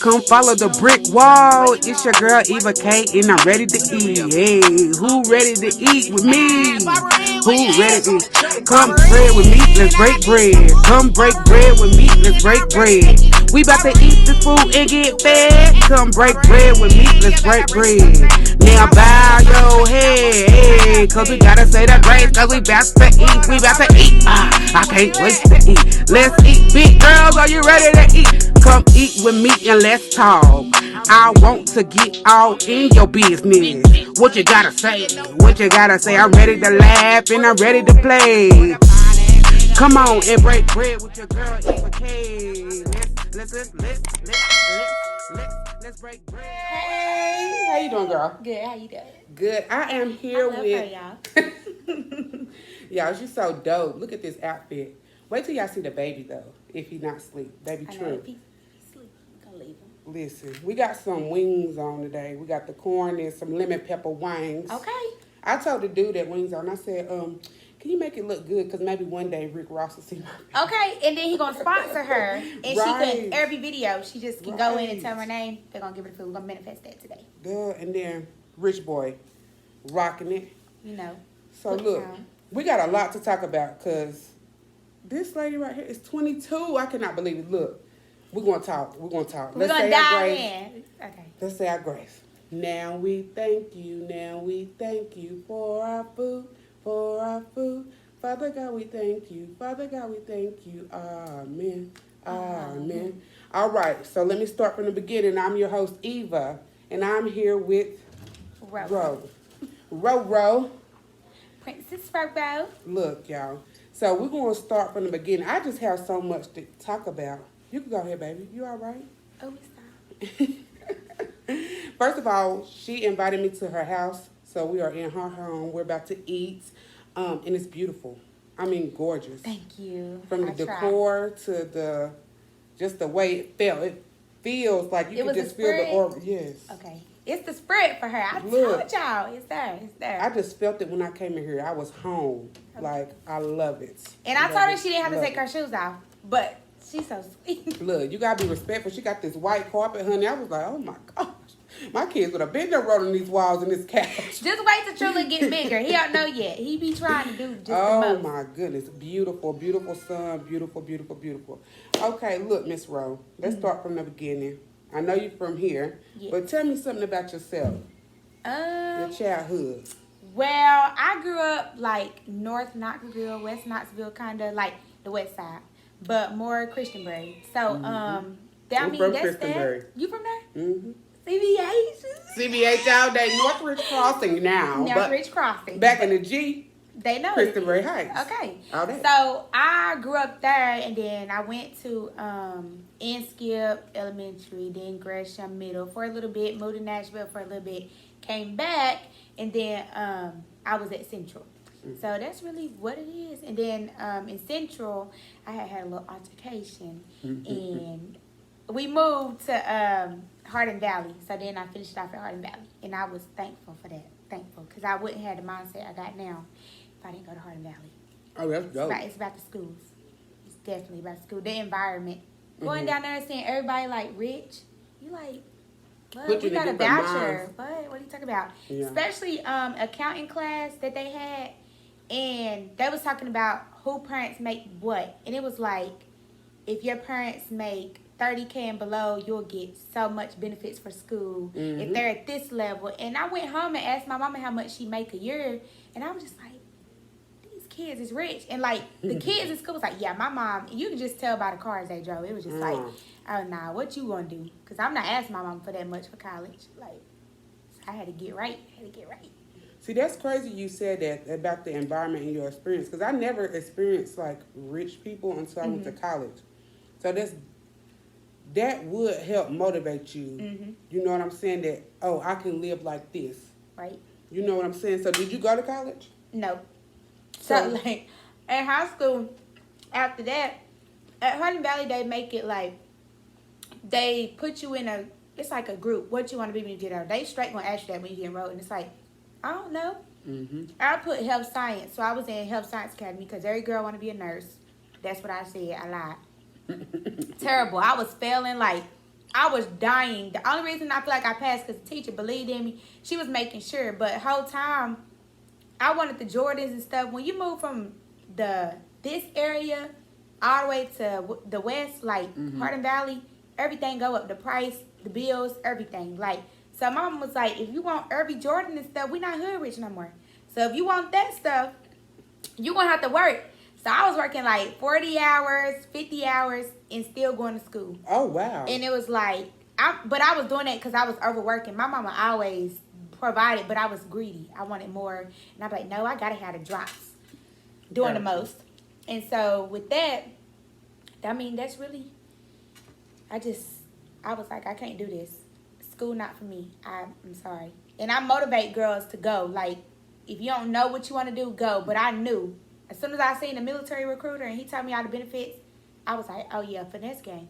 Come follow the brick wall. It's your girl Eva K, and I'm ready to eat. Hey, who ready to eat with me? Who ready to come bread with me? Let's break bread. Come break bread with me. Let's break bread. We about to eat this food and get fed. Come break bread with me. Let's break bread. Now bow your head, hey, cause we gotta say the grace, cause we about to eat. We about to eat. I can't wait to eat. Let's eat, big girls. Are you ready to eat? Come eat with me and let's talk. I want to get all in your business. What you gotta say? What you gotta say? I'm ready to laugh and I'm ready to play. Come on and break bread with your girl Eva K. Let's break bread. Hey, how you doing, girl? Good. How you doing? Good. I am here with her, y'all. y'all. She's so dope. Look at this outfit. Wait till y'all see the baby though. If he not asleep, baby, true. If he sleep, we gonna leave him. Listen, we got some wings on today. We got the corn and some lemon pepper wings. Okay. I told the dude that wings on. I said, can you make it look good? Because maybe one day Rick Ross will see my. Okay, and then he gonna sponsor her, and she can every video she just can go in and tell her name. They're gonna give her the food. We're gonna manifest that today. Good, and then Richboy, rocking it. You know. So look, we got a lot to talk about because this lady right here is 22. I cannot believe it. Look, we're gonna talk. We're gonna talk. We're gonna dive in. Okay. Let's say our grace. Now we thank you. Now we thank you for our food. For our food. Father God, we thank you. Father God, we thank you. Amen. Amen. All right, so let me start from the beginning. I'm your host, Eva, and I'm here with Ro. Ro. Princess Ro. Look, y'all. So we're going to start from the beginning. I just have so much to talk about. You can go ahead, baby. You all right? Oh, stop. First of all, she invited me to her house. So we are in her home. We're about to eat, and it's beautiful. I mean, gorgeous. Thank you. From the decor to just the way it felt. It feels like you can just feel the aura. Yes. Okay. It's the spread for her. I told y'all. It's there. It's there. I just felt it when I came in here. I was home. Okay. Like, I love it. And I told her she didn't have to take her shoes off. But she's so sweet. Look, you got to be respectful. She got this white carpet, honey. I was like, oh, my gosh. My kids would have been there rolling these walls and this couch. Just wait till Trilla get bigger. He don't know yet. He be trying to do just the most. Oh, my goodness. Beautiful, beautiful son. Beautiful, beautiful, beautiful. Okay, look, Miss Ro. Let's start from the beginning. I know you're from here, but tell me something about yourself. Your childhood. Well, I grew up like North Knoxville, West Knoxville, kind of like the west side, but more Christianburg. So, that's that. You from there? Mm-hmm. CBH all day. Northridge Crossing now. Northridge Crossing. Back in the G. They know Christopher Heights. Okay. All day. So I grew up there, and then I went to Inskip Elementary, then Gresham Middle for a little bit, moved to Nashville for a little bit, came back, and then I was at Central. So that's really what it is. And then in Central, I had a little altercation, and we moved to Hardin Valley. So then I finished off at Hardin Valley, and I was thankful for that. Thankful, because I wouldn't have the mindset I got now if I didn't go to Hardin Valley. Oh, that's dope. It's about the schools. It's definitely about the school. The environment. Going down there and seeing everybody like rich, you like, what? We got a voucher. What are you talking about? Yeah. Especially accounting class that they had, and they was talking about who parents make what, and it was like, if your parents make $30K and below, you'll get so much benefits for school if they're at this level. And I went home and asked my mama how much she make a year, and I was just like, these kids is rich. And like the kids in school was like, yeah, my mom, you could just tell by the cars they drove. It was just like, oh nah, what you gonna do? Because I'm not asking my mom for that much for college. Like, so I had to get right. See, that's crazy you said that about the environment and your experience, because I never experienced like rich people until I went to college. So that would help motivate you. You know what I'm saying? That, oh, I can live like this. Right. You know what I'm saying? So did you go to college? No. So like, in high school, after that, at Hardin Valley, they make it like, they put you in it's like a group. What you want to be when you get out. They straight gonna ask you that when you get enrolled. And it's like, I don't know. I put health science. So I was in health science academy because every girl want to be a nurse. That's what I said. I lied. Terrible. I was failing like I was dying. The only reason I feel like I passed because the teacher believed in me. She was making sure. But the whole time, I wanted the Jordans and stuff. When you move from this area all the way to the west, like Hardin Valley, everything go up. The price, the bills, everything. Like, so my mom was like, if you want every Jordan and stuff, we not hood rich no more. So if you want that stuff, you gonna have to work. So I was working like 40 hours, 50 hours, and still going to school. Oh, wow. And it was like, but I was doing that because I was overworking. My mama always provided, but I was greedy. I wanted more. And I'm like, no, I gotta have the drops. Doing the most. And so with that, I mean, that's really, I was like, I can't do this. School not for me. I'm sorry. And I motivate girls to go. Like, if you don't know what you want to do, go. But I knew. As soon as I seen a military recruiter and he told me all the benefits, I was like, oh yeah, finesse game.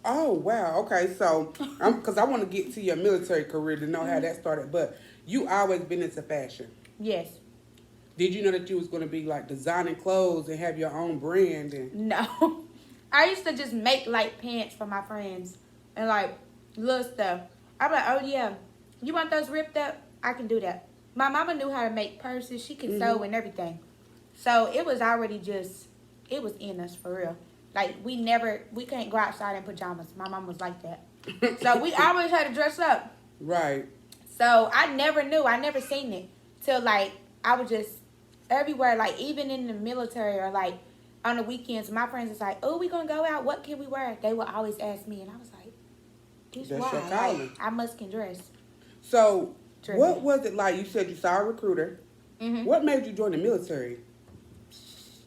Oh, wow. Okay, so, because I want to get to your military career to know how that started. But you always been into fashion. Yes. Did you know that you was going to be like designing clothes and have your own brand? And No. I used to just make like pants for my friends and like little stuff. I'm like, oh yeah, you want those ripped up? I can do that. My mama knew how to make purses. She could sew and everything. So it was already just, it was in us for real. Like we can't go outside in pajamas. My mom was like that. So we always had to dress up. Right. So I never knew. I never seen it till like I was just everywhere. Like even in the military or like on the weekends, my friends was like, "Oh, we gonna go out. What can we wear?" They would always ask me, and I was like, "This That's why your calling. like, I must can dress." So what was it like? You said you saw a recruiter. What made you join the military?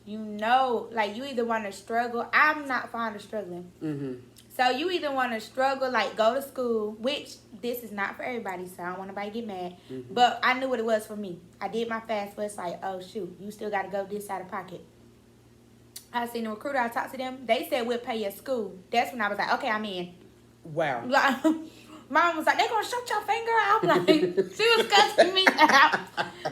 You know, like you either want to struggle. I'm not fond of struggling. So you either want to struggle, like go to school, which this is not for everybody, so I don't want nobody to get mad. But I knew what it was for me. I did my FAFSA. It's like, oh shoot, you still got to go this out of pocket. I seen the recruiter. I talked to them. They said we'll pay your school. That's when I was like, okay, I'm in. Wow. Like, Mom was like, they gonna shut your finger out. Like, she was cussing me out.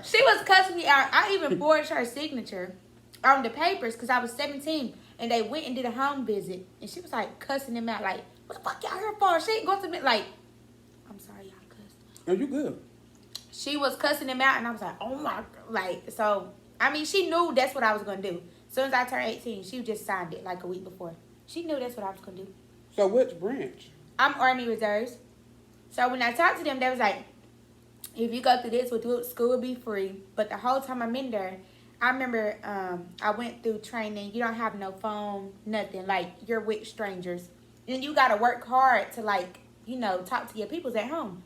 She was cussing me out. I even forged her signature on the papers because I was 17 and they went and did a home visit and she was like cussing them out like, what the fuck y'all here for? She ain't going to me like, I'm sorry y'all cussed. Oh, you good. She was cussing them out and I was like, oh my, like, so, I mean, she knew that's what I was going to do. As soon as I turned 18, she just signed it like a week before. She knew that's what I was going to do. So which branch? I'm Army Reserves. So when I talked to them, they was like, if you go through this, school will be free. But the whole time I'm in there, I remember I went through training. You don't have no phone, nothing. Like, you're with strangers. And you got to work hard to, like, you know, talk to your peoples at home.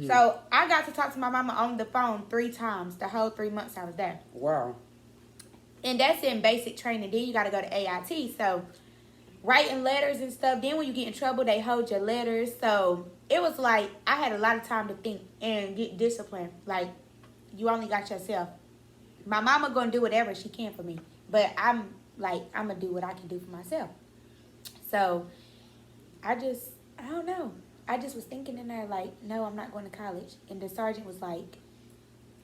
So I got to talk to my mama on the phone 3 times the whole 3 months I was there. Wow. And that's in basic training. Then you got to go to AIT. So writing letters and stuff. Then when you get in trouble, they hold your letters. So it was like I had a lot of time to think and get disciplined. Like, you only got yourself. My mama gonna do whatever she can for me, but I'm gonna do what I can do for myself. So I don't know. I just was thinking in there like, no, I'm not going to college. And the sergeant was like,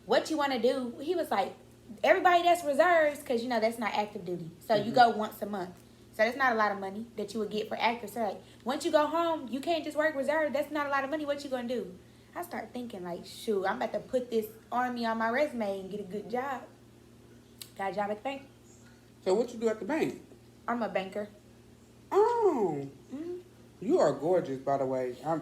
what you want to do? He was like, everybody that's reserves, because you know that's not active duty. So you go once a month. So that's not a lot of money that you would get for active. So like, once you go home, you can't just work reserve. That's not a lot of money. What you gonna do? I start thinking like, shoot, I'm about to put this Army on my resume and get a good job. Got a job at the bank. So what you do at the bank? I'm a banker. Oh. You are gorgeous, by the way. I'm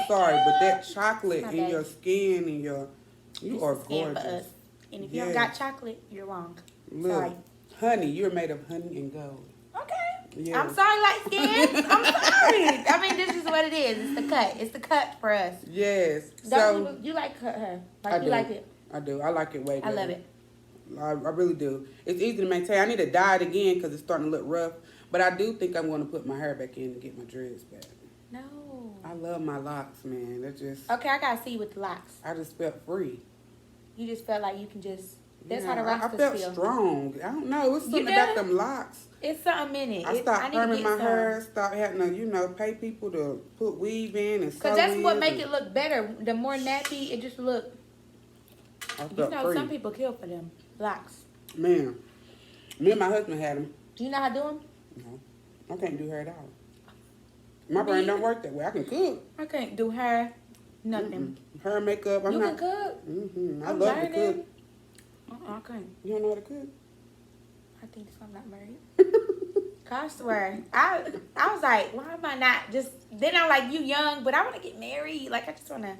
sorry, but that chocolate in your skin and you are gorgeous. For us. And if you don't got chocolate, you're wrong. Look, sorry. Honey, you're made of honey and gold. Okay. Yeah. I'm sorry, light skin. I'm sorry. I mean, this is what it is. It's the cut. It's the cut for us. Yes. So you like cut her? Like I you like it? I do. I like it way better. I love it. I really do. It's easy to maintain. I need to dye it again because it's starting to look rough. But I do think I'm going to put my hair back in and get my dreads back. No. I love my locks, man. They're just... Okay, I got to see you with the locks. I just felt free. You just felt like you can just... That's how the rocksters feel. I felt strong. I don't know. It's something about them locks. It's something in it. I stopped perming my hair. Stopped having to, pay people to put weave in and sew. Because that's what make it look better. The more nappy, it just look... free. Some people kill for them locks. Man, me and my husband had them. Do you know how to do them? No. I can't do hair at all. My brain don't work that way. I can cook. I can't do hair. Nothing. Hair, makeup. You can cook? I love to cook. I can't. You don't know how to cook? I think so. I'm not married. I swear. I was like, why am I not just... Then I'm like, you young, but I want to get married. Like, I just want to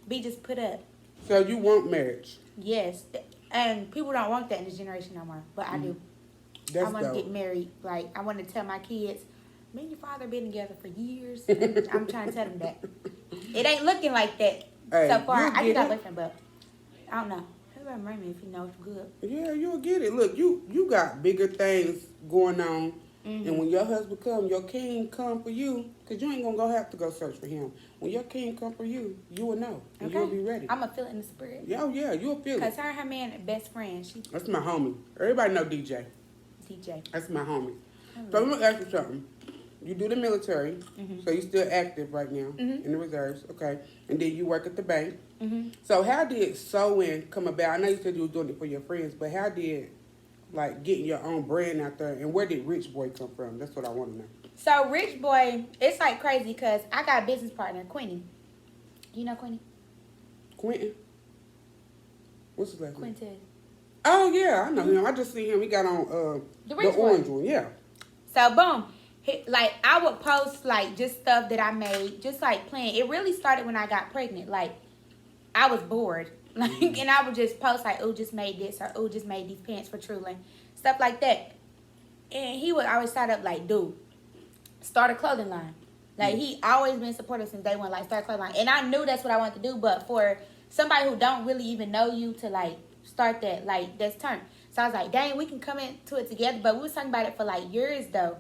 be just put up. So you want marriage? Yes. And people don't want that in this generation no more. But I do. That's I want to dope. get married. Like, I want to tell my kids, me and your father been together for years. And I'm trying to tell them that. It ain't looking like that so far. I just got boyfriend, but I don't know. Everybody marry me if you know it's good. Yeah, you'll get it. Look, you got bigger things going on. And when your husband come, your king come for you, because you ain't going to have to go search for him. When your king come for you, you will know. And you'll be ready. I'm going to feel it in the spirit. Yeah, you'll feel it. Because her and her man are best friends. That's my homie. Everybody know DJ. DJ. That's my homie. So let me ask you something. You do the military, so you still active right now in the reserves, okay? And then you work at the bank. So how did sewing come about? I know you said you were doing it for your friends, but how did, like, getting your own brand out there, and where did Richboy come from? That's what I want to know. So Richboy, it's like crazy because I got a business partner, Quinny. You know Quinny? Quentin? What's his last name? Quintin. Oh, yeah, I know him. I just see him. He got on the orange one, yeah. So, boom. Like, I would post, like, just stuff that I made, just, like, playing. It really started when I got pregnant. Like, I was bored. Like, and I would just post, like, oh, just made this, or oh, just made these pants for Trulin. Stuff like that. And he would always start up, like, dude, start a clothing line. Like, he always been supportive since day one, like, start a clothing line. And I knew that's what I wanted to do, but for somebody who don't really even know you to, like, start that, like, that's turn. So I was like, dang, we can come into it together. But we was talking about it for, like, years, though.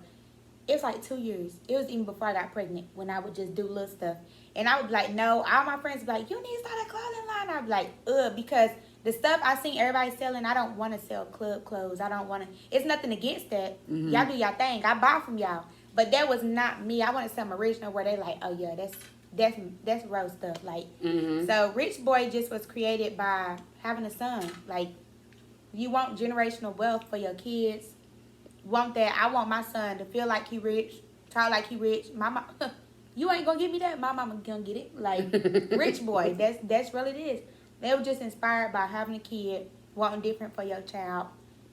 It was like 2 years. It was even before I got pregnant when I would just do little stuff. And I would be like, no. All my friends would be like, you need to start a clothing line. I'd be like, because the stuff I seen everybody selling, I don't want to sell club clothes. I don't want to. It's nothing against that. Y'all do y'all thing. I buy from y'all. But that was not me. I wanted something original where they like, oh, yeah, that's rose stuff. Like, so Richboy just was created by having a son. Like, you want generational wealth for your kids. Want that. I want my son to feel like he rich, talk like he rich. My mom, you ain't gonna give me that. My mama gonna get it. Like, Richboy. That's really it is. They were just inspired by having a kid, wanting different for your child,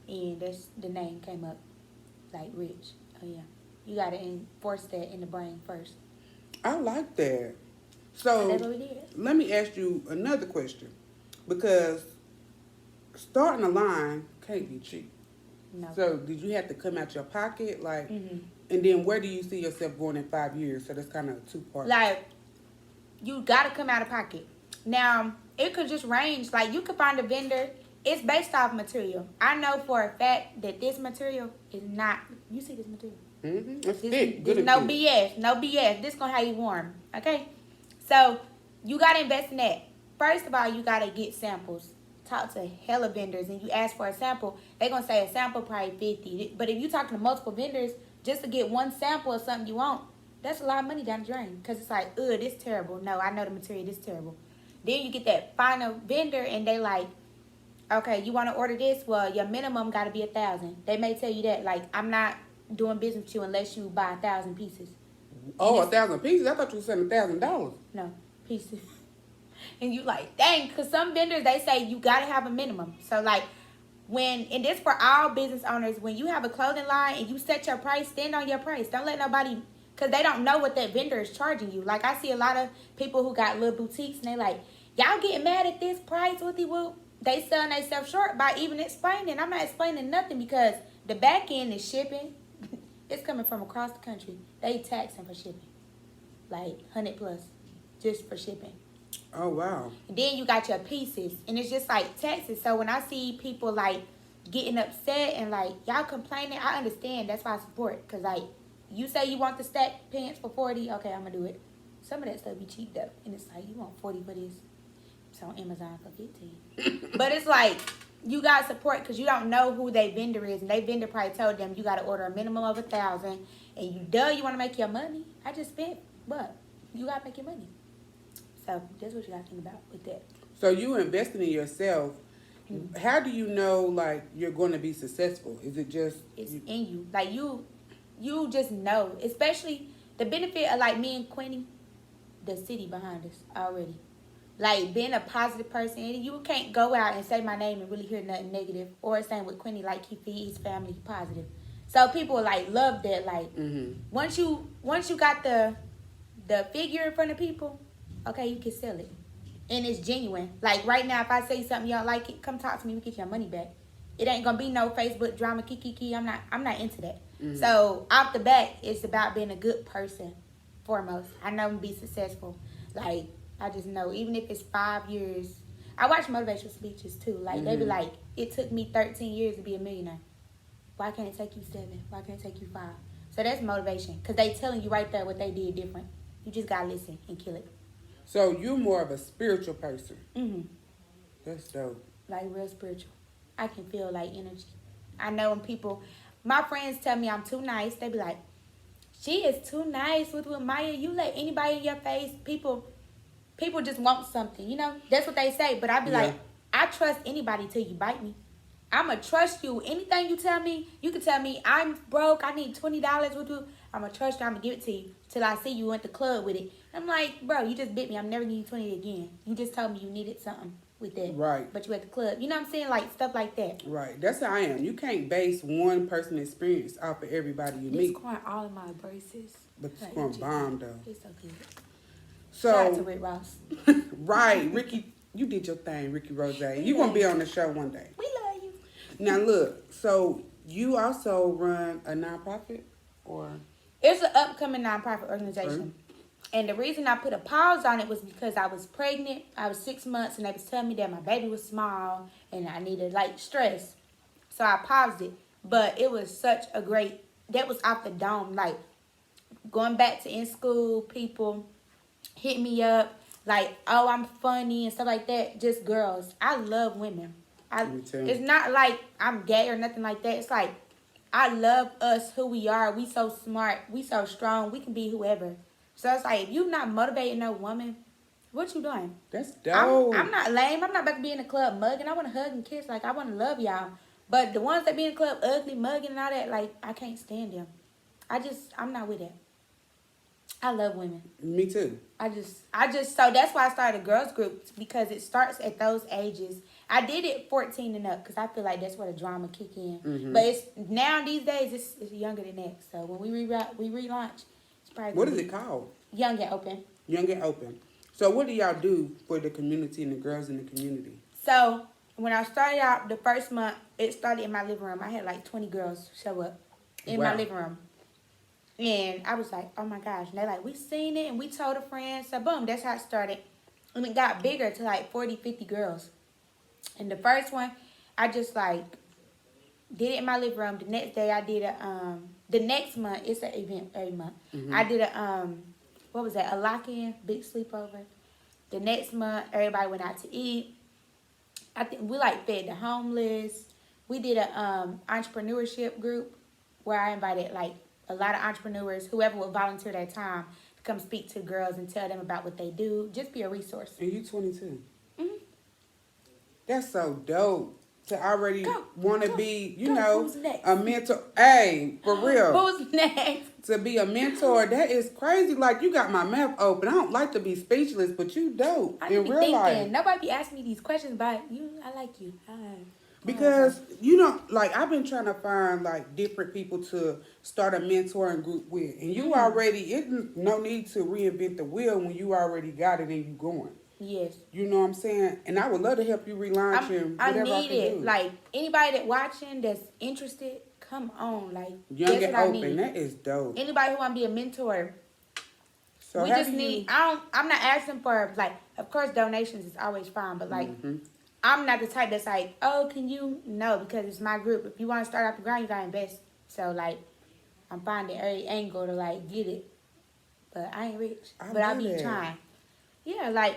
and that's the name came up. Like, rich. Oh yeah, you gotta enforce that in the brain first. I like that. So that's what we did. Let me ask you another question, because starting a line can't be cheap. No. So did you have to come out your pocket, like, and then where do you see yourself going in 5 years? So that's kind of two parts. Like, you gotta come out of pocket. Now, it could just range. Like, you could find a vendor. It's based off material. I know for a fact that this material is not. You see this material? It's thick. This no BS. No BS. This gonna have you warm. Okay. So you gotta invest in that. First of all, you gotta get samples. Talk to hella vendors and you ask for a sample, they're going to say a sample probably 50. But if you talking to multiple vendors just to get one sample of something you want, that's a lot of money down the drain. Because it's like, this terrible. No, I know the material, this terrible. Then you get that final vendor and they like, okay, you want to order this? Well, your minimum got to be 1,000. They may tell you that, like, I'm not doing business with you unless you buy 1,000 pieces. Oh, 1,000 pieces? I thought you were saying $1,000. No, pieces. And you like, dang, because some vendors, they say you got to have a minimum. So, like, and this for all business owners, when you have a clothing line and you set your price, stand on your price. Don't let nobody, because they don't know what that vendor is charging you. Like, I see a lot of people who got little boutiques, and they like, y'all getting mad at this price, whoop-de-whoop. They selling themselves short by even explaining. I'm not explaining nothing because the back end is shipping. It's coming from across the country. They taxing for shipping. Like, 100 plus just for shipping. Oh, wow. And then you got your pieces. And it's just like Texas. So when I see people like getting upset and like y'all complaining, I understand. That's why I support. Because like you say you want the stack pants for 40. Okay, I'm going to do it. Some of that stuff be cheap though. And it's like you want 40 for this. It's on Amazon for 15. But it's like you got support because you don't know who their vendor is. And their vendor probably told them you got to order a minimum of 1,000. And you want to make your money. I just spent what? You got to make your money. So that's what you got to think about with that. So you investing in yourself. How do you know, like, you're going to be successful? Is it just... It's in you. Like, you just know. Especially, the benefit of like me and Quinny, the city behind us already. Like being a positive person, you can't go out and say my name and really hear nothing negative. Or same with Quinny, like he feeds his family positive. So people like love that. Like once you got the figure in front of people, okay, you can sell it, and it's genuine. Like right now, if I say something y'all like it, come talk to me. We get your money back. It ain't gonna be no Facebook drama, kiki. I'm not into that. So off the bat, it's about being a good person foremost. I know I'm gonna be successful. Like I just know, even if it's 5 years. I watch motivational speeches too. Like they be like, it took me 13 years to be a millionaire. Why can't it take you 7? Why can't it take you 5? So that's motivation, because they telling you right there what they did different. You just gotta listen and kill it. So you're more of a spiritual person. That's dope. Like real spiritual. I can feel like energy. I know when people, my friends tell me I'm too nice, they be like, she is too nice with Maya. You let anybody in your face, people just want something, you know? That's what they say. But I be like, I trust anybody till you bite me. I'ma trust you. Anything you tell me, you can tell me I'm broke, I need $20 with you. I'ma trust you, I'ma give it to you till I see you at the club with it. I'm like, bro, you just bit me. I'm never giving you 20 again. You just told me you needed something with that. Right. But you at the club. You know what I'm saying? Like stuff like that. Right. That's how I am. You can't base one person's experience off of everybody you meet. It's going all of my braces. But it's going bomb though. It's so good. So, shout out to Rick Ross. Right, Ricky, you did your thing, Ricky Rose. You gonna be on the show one day. We love you. Now look, so you also run a nonprofit, or? It's an upcoming nonprofit organization. And the reason I put a pause on it was because I was pregnant. I was 6 months, and they was telling me that my baby was small and I needed like stress. So I paused it. But it was such a great, that was off the dome. Like going back to in school, people hit me up like, oh, I'm funny and stuff like that. Just girls. I love women. It's not like I'm gay or nothing like that. It's like I love us, who we are. We so smart. We so strong. We can be whoever. So it's like, if you not motivating no woman, what you doing? That's dope. I'm not lame. I'm not about to be in the club mugging. I want to hug and kiss. Like, I want to love y'all. But the ones that be in the club ugly, mugging and all that, like, I can't stand them. I'm not with that. I love women. Me too. So that's why I started a girls group, because it starts at those ages. I did it 14 and up, because I feel like that's where the drama kick in. But it's now these days, it's younger than that. So when we relaunch, it's probably what is it called? Young and Open. Young and Open. So what do y'all do for the community and the girls in the community? So when I started out the first month, it started in my living room. I had like 20 girls show up in my living room. And I was like, oh my gosh. And they're like, we seen it and we told a friend. So boom, that's how it started. And it got bigger to like 40, 50 girls. And the first one, I just like did it in my living room. The next day I did the next month, it's an event every month. I did what was that? A lock-in, big sleepover. The next month, everybody went out to eat. I think we like fed the homeless. We did a entrepreneurship group where I invited like a lot of entrepreneurs, whoever would volunteer their time to come speak to girls and tell them about what they do. Just be a resource. And you 22. That's so dope. To already want to be, you know, a mentor. Hey, for real. Who's next? To be a mentor, that is crazy. Like, you got my mouth open. I don't like to be speechless, but you dope in real life. Nobody be asking me these questions, but I like you. Because, you know, like, I've been trying to find, like, different people to start a mentoring group with. And you already, it's no need to reinvent the wheel when you already got it and you going. Yes. You know what I'm saying? And I would love to help you relaunch and whatever I can do. Like, anybody that watching that's interested, come on. Like, Young and Open, that is dope. Anybody who want to be a mentor. So we just need, I'm not asking for, like, of course donations is always fine, but like, I'm not the type that's like, oh, can you? No, because it's my group. If you want to start off the ground, you got to invest. So, like, I'm finding every angle to, like, get it. But I ain't rich. But I be trying. Yeah, like,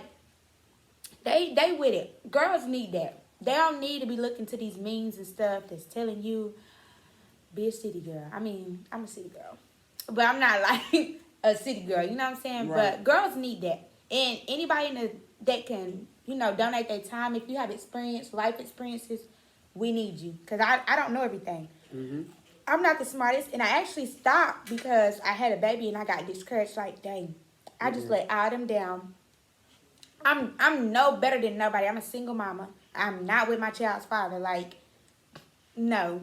they with it. Girls need that. They don't need to be looking to these memes and stuff that's telling you, be a city girl. I mean, I'm a city girl. But I'm not like a city girl. You know what I'm saying? Right. But girls need that. And anybody that can, you know, donate their time. If you have life experiences, we need you. Because I don't know everything. I'm not the smartest, and I actually stopped because I had a baby and I got discouraged. Like, dang, I just let all them down. I'm no better than nobody. I'm a single mama. I'm not with my child's father. Like, no,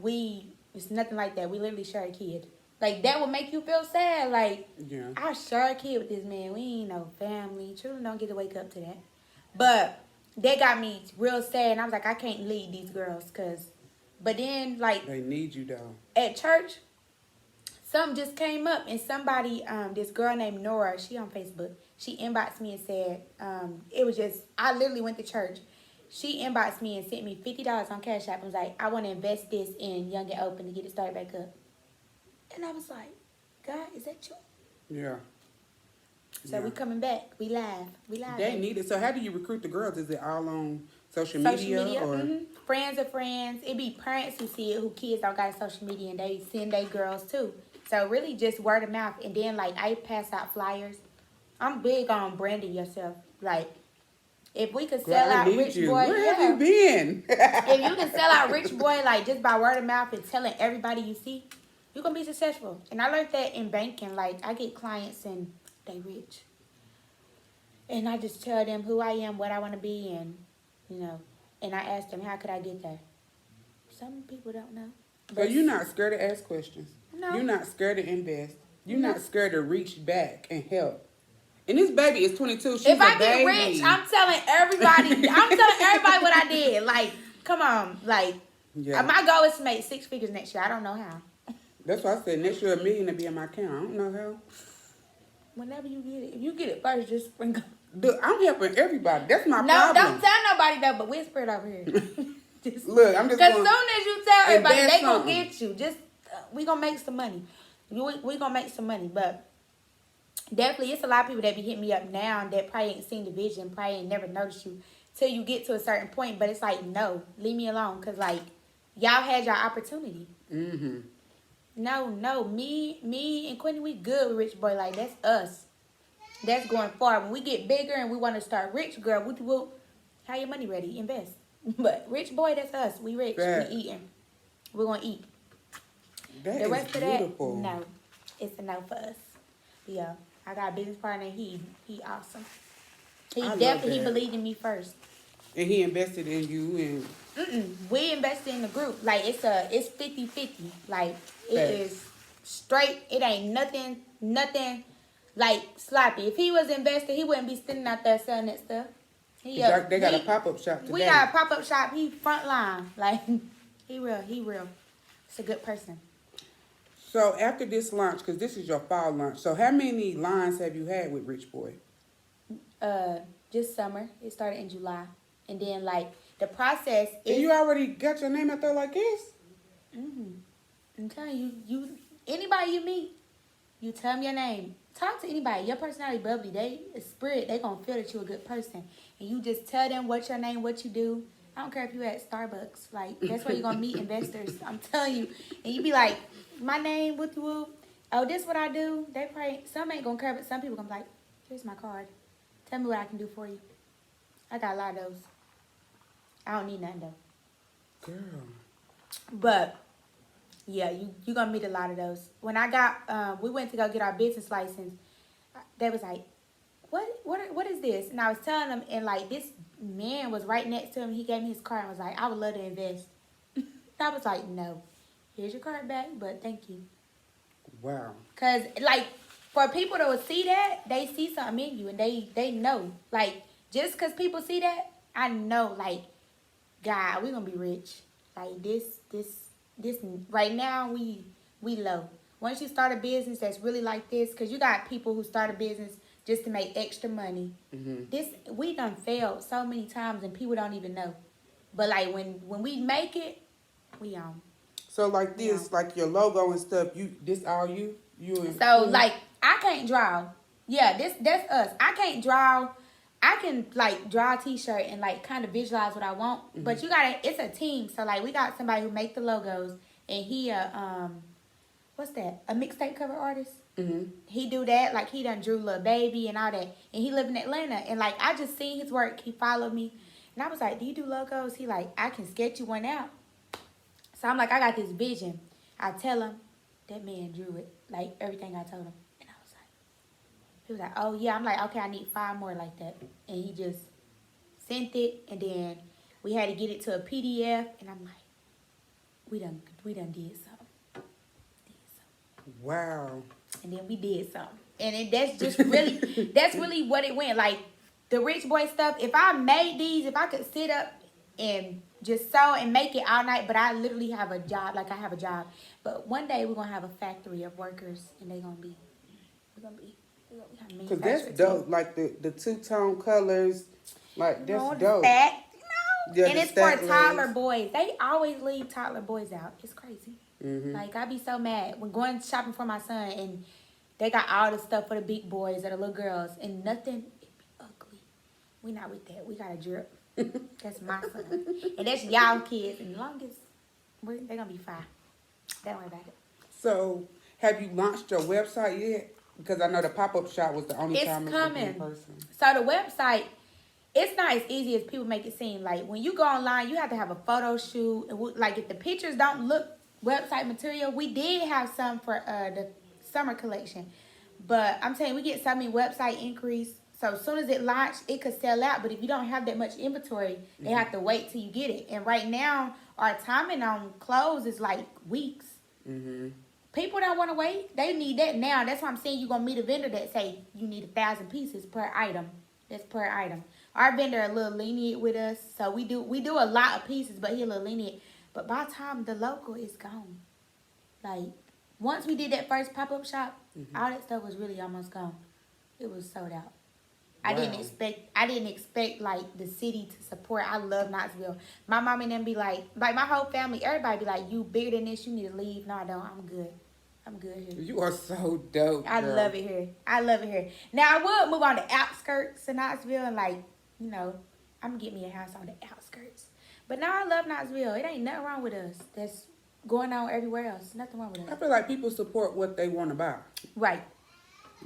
it's nothing like that. We literally share a kid. Like, that would make you feel sad. Like, Yeah. I share a kid with this man. We ain't no family. Children don't get to wake up to that. But that got me real sad. And I was like, I can't lead these girls. But then, like, they need you, though. At church, something just came up. And somebody, this girl named Nora, she on Facebook. She inboxed me and said, it was just, I literally went to church. She inboxed me and sent me $50 on Cash App and was like, I want to invest this in Young and Open to get it started back up. And I was like, God, is that you? Yeah. So we coming back. We live. They need it. So how do you recruit the girls? Is it all on social media? Or? Mm-hmm. Friends of friends. It be parents who see it, who kids don't got social media, and they send their girls too. So really just word of mouth. And then, like, I pass out flyers. I'm big on branding yourself. Like, if we could sell out Richboy, where have you been? If you can sell out Richboy, like, just by word of mouth and telling everybody you see, you're going to be successful. And I learned that in banking. Like, I get clients and they rich. And I just tell them who I am, what I want to be, and, you know, and I ask them, how could I get there? Some people don't know. But you're not scared to ask questions. No. You're not scared to invest. You're not scared to reach back and help. And this baby is 22. She's if I a get baby. rich, I'm telling everybody what I did. Like, come on. Like, my goal is to make 6 figures next year. I don't know how. That's why I said next year $1 million to be in my account. I don't know how. Whenever you get it. If you get it first, just sprinkle. Dude, I'm helping everybody. That's my problem. No, don't tell nobody though, but whisper it over here. Look, I'm just because soon as you tell everybody, they something. gonna get you. Just we gonna make some money. We gonna make some money, but definitely it's a lot of people that be hitting me up now that probably ain't seen the vision, probably ain't never noticed you till you get to a certain point. But it's like, no, leave me alone, cause like y'all had your opportunity. Mm-hmm. No, me and Quentin, we good with Richboy. Like, that's us. That's going far. When we get bigger and we want to start rich, girl, we'll have your money ready, invest. But Richboy, that's us. We rich. Right. We eating. We're going to eat. That the rest is of that, beautiful. no. It's a no for us. Yeah. I got a business partner. He awesome. He believed in me first. And he invested in you and... We invested in the group. Like, it's 50-50. Like, it is straight. It ain't nothing like sloppy. If he was invested, he wouldn't be standing out there selling that stuff. They got a pop-up shop today. We got a pop-up shop. He front line. Like, he real. It's a good person. So after this launch, because this is your fall launch, so how many lines have you had with Richboy? Just summer. It started in July. And then, like, the process is... And you already got your name out there like this? I'm telling you, anybody you meet, you tell them your name. Talk to anybody. Your personality bubbly. A spirit, they gonna feel that you're a good person. And you just tell them what's your name, what you do. I don't care if you at Starbucks. Like, that's where you're gonna meet investors. I'm telling you. And you be like, my name, whoop. Oh, this what I do. They probably, some ain't gonna care, but some people gonna be like, here's my card. Tell me what I can do for you. I got a lot of those. I don't need nothing though. Girl. But yeah, you gonna meet a lot of those. When I got, we went to go get our business license. They was like, what is this? And I was telling them, and like this man was right next to him. He gave me his card and was like, I would love to invest. I was like, no, here's your card back, but thank you. Wow. Cause like for people to see that, they see something in you, and they know. Like, just cause people see that, I know. Like, God, we gonna be rich. Like this right now we low. Once you start a business that's really like this, because you got people who start a business just to make extra money. We done failed so many times and people don't even know. But like when we make it, we on. So like this, like your logo and stuff, this all you and so like I can't draw. Yeah, that's us. I can't draw. I can like draw a t-shirt and like kind of visualize what I want, but it's a team. So like we got somebody who make the logos, and he what's that? A mixtape cover artist. He do that. Like he done drew Lil Baby and all that, and he live in Atlanta. And like I just seen his work. He followed me, and I was like, "Do you do logos?" He like, "I can sketch you one out." So I'm like, I got this vision. I tell him, that man drew it. Like, everything I told him. And I was like, he was like, oh, yeah. I'm like, okay, I need 5 more like that. And he just sent it. And then we had to get it to a PDF. And I'm like, we done did something. Wow. And then we did something. And that's just really, that's really what it went. Like, the Richboy stuff, if I made these, if I could sit up and just sew and make it all night, but I literally have a job, like I have a job. But one day we're going to have a factory of workers, and we're going to have Because that's dope, like the two-tone colors, like that's dope. Stack, Yeah, and it's for toddler boys. They always leave toddler boys out. It's crazy. Like, I be so mad when going shopping for my son, and they got all the stuff for the big boys or the little girls, and nothing, it be ugly. We not with that. We got a drip. That's my son. And that's y'all kids. And as long as they're going to be fine. Don't worry about it. So, have you launched your website yet? Because I know the pop-up shop was the only time it's coming. In person. So, the website, it's not as easy as people make it seem. Like, when you go online, you have to have a photo shoot. And like, if the pictures don't look website material, we did have some for the summer collection. But I'm telling you, we get so many website inquiries. So as soon as it launched, it could sell out. But if you don't have that much inventory, they have to wait till you get it. And right now, our timing on clothes is like weeks. People don't want to wait. They need that now. That's why I'm saying you're going to meet a vendor that say you need 1,000 pieces per item. That's per item. Our vendor a little lenient with us. So we do a lot of pieces, but he a little lenient. But by the time the local is gone, like, once we did that first pop-up shop, all that stuff was really almost gone. It was sold out. I didn't expect like the city to support. I love Knoxville. My mom and them be like my whole family, everybody be like, you bigger than this, you need to leave. No, I don't. I'm good. I'm good here. You are so dope, girl. I love it here. I love it here. Now I would move on the outskirts of Knoxville and I'm gonna get me a house on the outskirts. But now I love Knoxville. It ain't nothing wrong with us. That's going on everywhere else. Nothing wrong with us. I feel like people support what they want to buy. Right.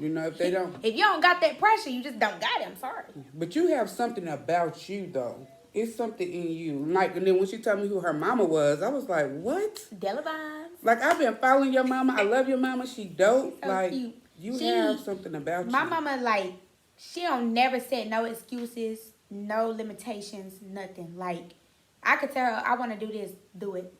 If they don't. If you don't got that pressure, you just don't got it. I'm sorry. But you have something about you, though. It's something in you. Like, and then when she told me who her mama was, I was like, what? Della Vines. Like, I've been following your mama. I love your mama. She dope. So like, cute. You have something about you. My mama, like, she don't never set no excuses, no limitations, nothing. Like, I could tell her, I want to do this, do it.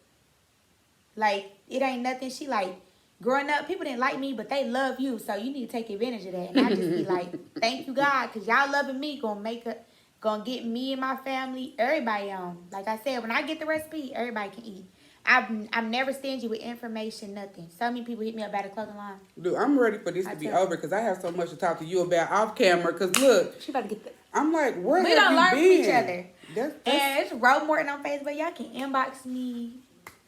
Like, it ain't nothing. She like, growing up, people didn't like me, but they love you, so you need to take advantage of that. And I just be like, thank you, God, because y'all loving me gonna get me and my family, everybody on. Like I said, when I get the recipe, everybody can eat. I'm never stingy with information, nothing. So many people hit me up about a clothing line. Dude, I'm ready for this to be over because I have so much to talk to you about off camera. Because look, she about to get the. I'm like, where have we you don't learn been? from each other. That's... And it's Roe Morton on Facebook. Y'all can inbox me.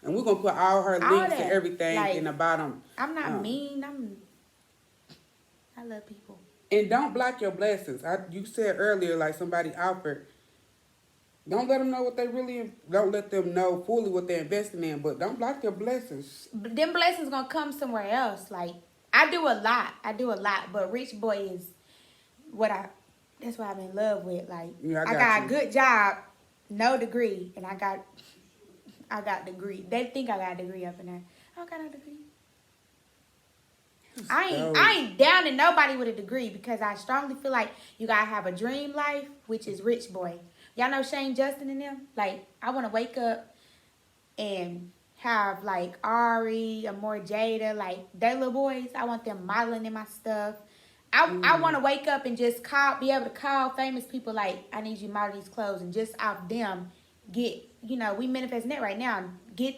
And we're gonna put all her links and everything like, in the bottom. I'm not mean. I love people. And don't block your blessings. You said earlier, like somebody offered. Don't let them know what they really. Don't let them know fully what they're investing in. But don't block your blessings. Them blessings gonna come somewhere else. Like I do a lot. But Richboy is that's what I'm in love with. Like I got a good job, no degree, and I got degree. They think I got a degree up in there. I don't got no degree. I ain't down to nobody with a degree because I strongly feel like you gotta have a dream life, which is Richboy. Y'all know Shane Justin and them? Like, I want to wake up and have, like, Ari, Amor Jada, like, they little boys. I want them modeling in my stuff. I want to wake up and just be able to call famous people like, I need you to model these clothes. And just off them, get, we manifesting that right now. Get,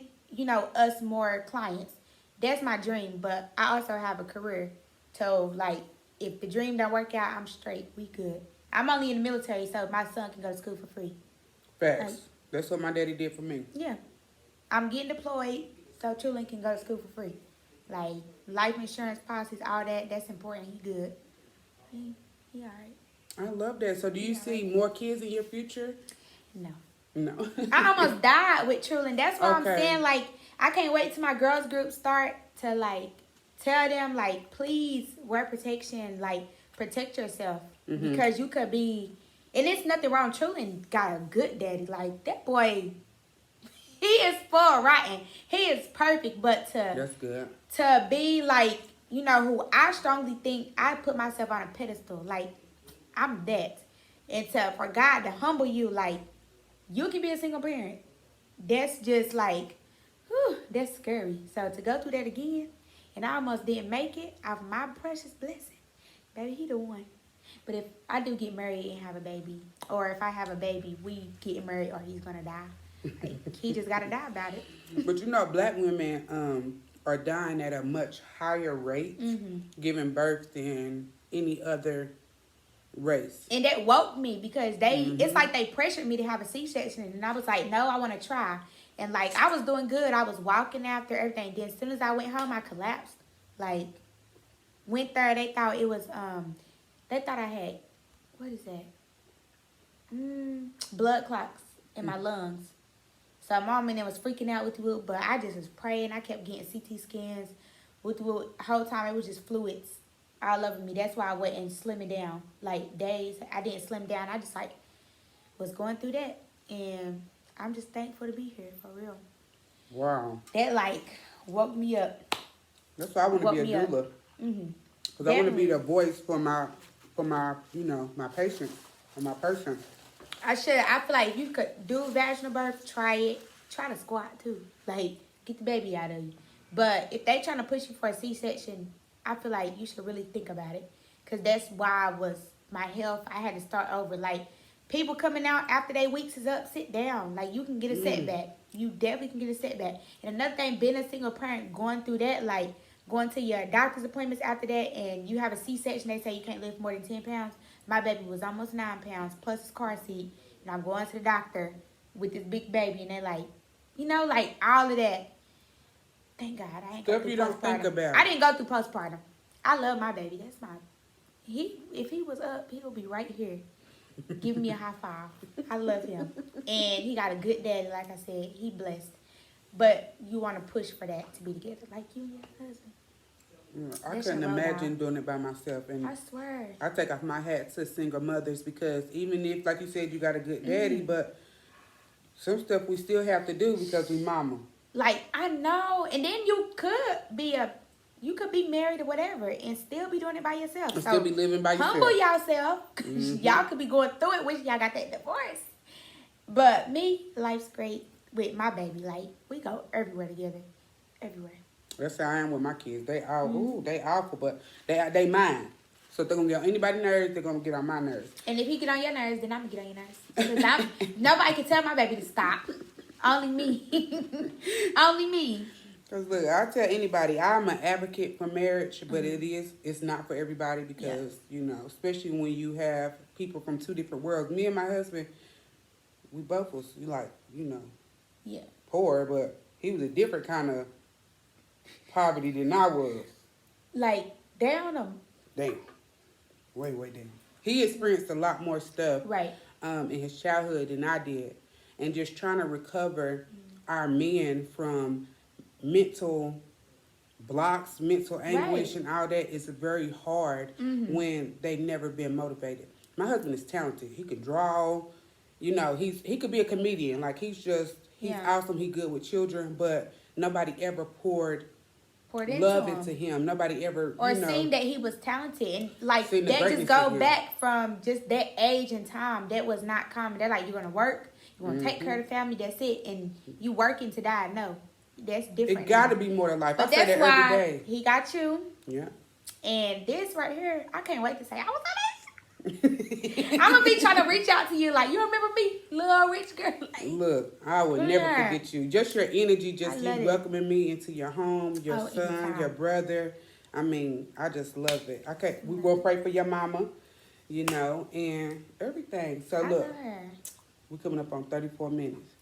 us more clients. That's my dream. But I also have a career. So, like, if the dream don't work out, I'm straight. We good. I'm only in the military, so my son can go to school for free. Facts. Like, that's what my daddy did for me. Yeah. I'm getting deployed, so Trulin can go to school for free. Like, life insurance policies, all that, that's important. He good. He all right. I love that. So do you see more kids in your future? No. No. I almost died with Trulin. That's why I'm saying, like, I can't wait till my girls group start to, like, tell them, like, please wear protection, like, protect yourself. Mm-hmm. Because you could be, and it's nothing wrong. Trulin got a good daddy. Like, that boy, he is full rotten. He is perfect, but that's good. To be like, you know, who I strongly think I put myself on a pedestal. Like, I'm that. And for God to humble you, like, you can be a single parent. That's just like, whew, that's scary. So to go through that again, and I almost didn't make it off my precious blessing. Baby, he the one. But if I do get married and have a baby, or if I have a baby, we get married or he's gonna die. Like, he just gotta die about it. But you know, black women are dying at a much higher rate, giving birth than any other race. And that woke me because it's like they pressured me to have a C-section, and I was like, no, I want to try. And like, I was doing good. I was walking after everything. Then as soon as I went home, I collapsed. Like, went there, they thought it was, they thought I had, what is that? Blood clots in my lungs. So mom and them was freaking out with the whoop, but I just was praying. I kept getting CT scans with the whoop. The whole time it was just fluids all over me. That's why I wasn't slimming down. Like, days, I didn't slim down. I just, like, was going through that. And I'm just thankful to be here, for real. Wow. That, like, woke me up. That's why I want to be a doula. Because I want to be the voice for my, you know, my patient, or my person. I feel like if you could do vaginal birth, try it. Try to squat, too. Like, get the baby out of you. But if they trying to push you for a C-section, I feel like you should really think about it. Because that's why my health, I had to start over. Like, people coming out after their weeks is up, sit down. Like, you can get a setback. You definitely can get a setback. And another thing, being a single parent, going through that, like, going to your doctor's appointments after that, and you have a C-section, they say you can't lift more than 10 pounds. My baby was almost 9 pounds, plus his car seat. And I'm going to the doctor with this big baby, and they're like, you know, like, all of that. Thank God I ain't go through postpartum. Stuff you don't think about. I didn't go through postpartum. I love my baby. That's if he was up, he would be right here giving me a high five. I love him. And he got a good daddy, like I said. He blessed. But you want to push for that to be together, like you and your husband. Yeah, I couldn't imagine doing it by myself. And I swear. I take off my hat to single mothers because even if, like you said, you got a good daddy, but some stuff we still have to do because we mama. Like, I know. And then you could be married or whatever and still be doing it by yourself. And still be living by yourself. Humble yourself. Y'all could be going through it. Wish y'all got that divorce. But me, life's great with my baby. Like, we go everywhere together. Everywhere. That's how I am with my kids. They all, they awful, but they mine. So if they're going to get on anybody's nerves, they're going to get on my nerves. And if he get on your nerves, then I'm going to get on your nerves. Because nobody can tell my baby to stop. Only me. Only me. Because look, I'll tell anybody, I'm an advocate for marriage, but it's not for everybody because, you know, especially when you have people from two different worlds. Me and my husband, we both was like, you know, poor, but he was a different kind of poverty than I was. Like, down or? Damn. Way down. He experienced a lot more stuff in his childhood than I did. And just trying to recover our men from mental blocks, mental anguish, and all that is very hard when they've never been motivated. My husband is talented. He could draw. You know, he could be a comedian. Like, he's awesome. He's good with children, but nobody ever poured love into him. Nobody ever, seen that he was talented. And, like, that just go back from just that age and time. That was not common. They're like, you're going to work. You want to take care of the family, that's it. And you working to die. No, that's different. It got to be more than life. But I say that every day. He got you. Yeah. And this right here, I can't wait to say, I was on this. I'm going to be trying to reach out to you like, you remember me, little rich girl? Like, look, I would never forget you. Just your energy, just you welcoming me into your home, your son, anytime. Your brother. I mean, I just love it. Okay, we will pray for your mama, you know, and everything. So look. We're coming up on 34 minutes.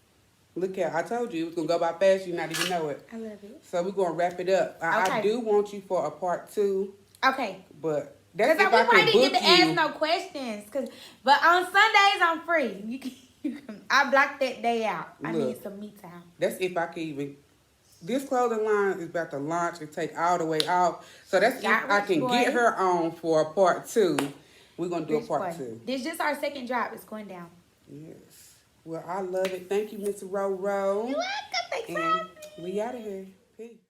Look at, I told you it was going to go by fast. You not even know it. I love it. So we're going to wrap it up. I do want you for a part 2. Okay. But that's if I can book you. We didn't get to ask no questions. But on Sundays, I'm free. You can, I blocked that day out. I need some me time. That's if I can even. This clothing line is about to launch and take all the way off. So that's if I can get her on for a part 2. We're going to do a part 2. This is just our second drop. It's going down. Yes. Well, I love it. Thank you, Miss Ro Ro. You're welcome. Thanks, and we out of here. Peace.